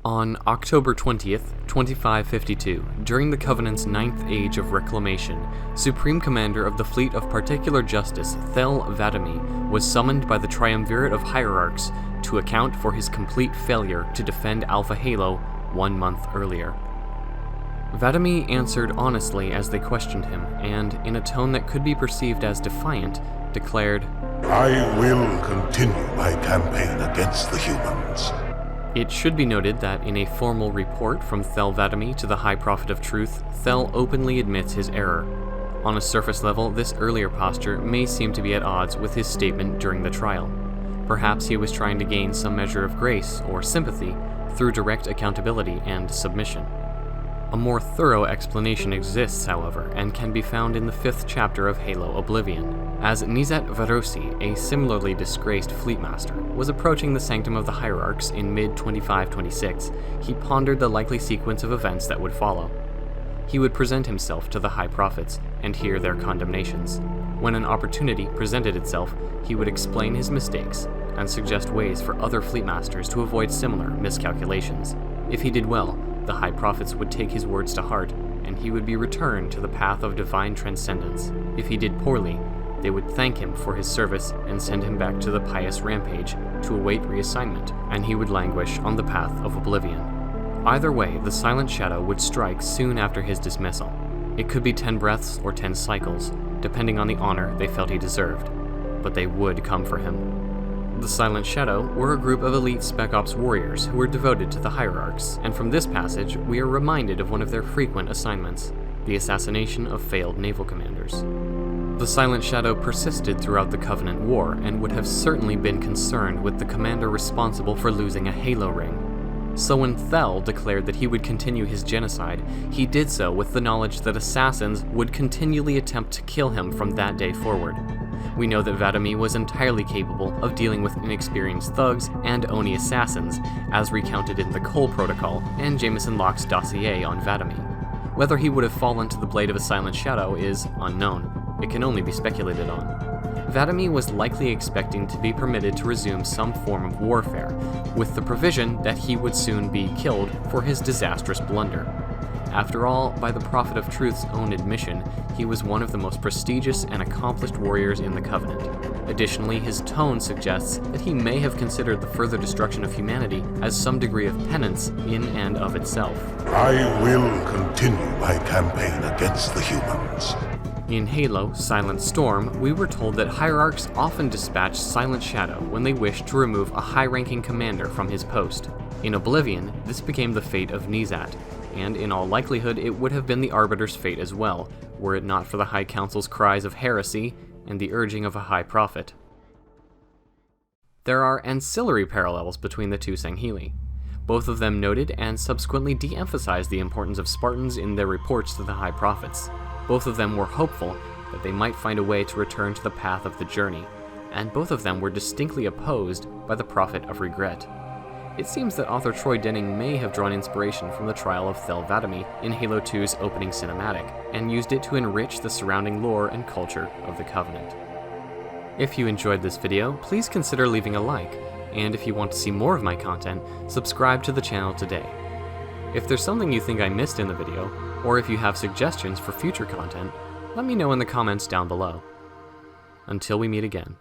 On October 20th, 2552, during the Covenant's ninth age of reclamation, Supreme Commander of the Fleet of Particular Justice, Thel Vadamee, was summoned by the Triumvirate of Hierarchs to account for his complete failure to defend Alpha Halo 1 month earlier. Vadamee answered honestly as they questioned him, and, in a tone that could be perceived as defiant, declared, "I will continue my campaign against the humans." It should be noted that in a formal report from Thel Vadamee to the High Prophet of Truth, Thel openly admits his error. On a surface level, this earlier posture may seem to be at odds with his statement during the trial. Perhaps he was trying to gain some measure of grace or sympathy through direct accountability and submission. A more thorough explanation exists, however, and can be found in the 5th chapter of Halo Oblivion. As Nizat Kvarosee, a similarly disgraced fleetmaster, was approaching the Sanctum of the Hierarchs in mid-2526, he pondered the likely sequence of events that would follow. He would present himself to the High Prophets and hear their condemnations. When an opportunity presented itself, he would explain his mistakes and suggest ways for other fleetmasters to avoid similar miscalculations. If he did well, the High Prophets would take his words to heart, and he would be returned to the path of divine transcendence. If he did poorly, they would thank him for his service and send him back to the pious rampage to await reassignment, and he would languish on the path of oblivion. Either way, the silent shadow would strike soon after his dismissal. It could be 10 breaths or 10 cycles, depending on the honor they felt he deserved, but they would come for him. The Silent Shadow were a group of elite Spec Ops warriors who were devoted to the Hierarchs, and from this passage we are reminded of one of their frequent assignments, the assassination of failed naval commanders. The Silent Shadow persisted throughout the Covenant War and would have certainly been concerned with the commander responsible for losing a Halo ring. So when Thel declared that he would continue his genocide, he did so with the knowledge that assassins would continually attempt to kill him from that day forward. We know that Vadamee was entirely capable of dealing with inexperienced thugs and Oni assassins, as recounted in the Cole Protocol and Jameson Locke's dossier on Vadamee. Whether he would have fallen to the blade of a Silent Shadow is unknown. It can only be speculated on. Vadamee was likely expecting to be permitted to resume some form of warfare, with the provision that he would soon be killed for his disastrous blunder. After all, by the Prophet of Truth's own admission, he was one of the most prestigious and accomplished warriors in the Covenant. Additionally, his tone suggests that he may have considered the further destruction of humanity as some degree of penance in and of itself. "I will continue my campaign against the humans." In Halo Silent Storm, we were told that Hierarchs often dispatched Silent Shadow when they wished to remove a high-ranking commander from his post. In Oblivion, this became the fate of Nizat, and in all likelihood it would have been the Arbiter's fate as well, were it not for the High Council's cries of heresy and the urging of a High Prophet. There are ancillary parallels between the two Sangheli. Both of them noted and subsequently de-emphasized the importance of Spartans in their reports to the High Prophets. Both of them were hopeful that they might find a way to return to the path of the journey, and both of them were distinctly opposed by the Prophet of Regret. It seems that author Troy Denning may have drawn inspiration from the trial of Thel Vadamee in Halo 2's opening cinematic, and used it to enrich the surrounding lore and culture of the Covenant. If you enjoyed this video, please consider leaving a like, and if you want to see more of my content, subscribe to the channel today. If there's something you think I missed in the video, or if you have suggestions for future content, let me know in the comments down below. Until we meet again.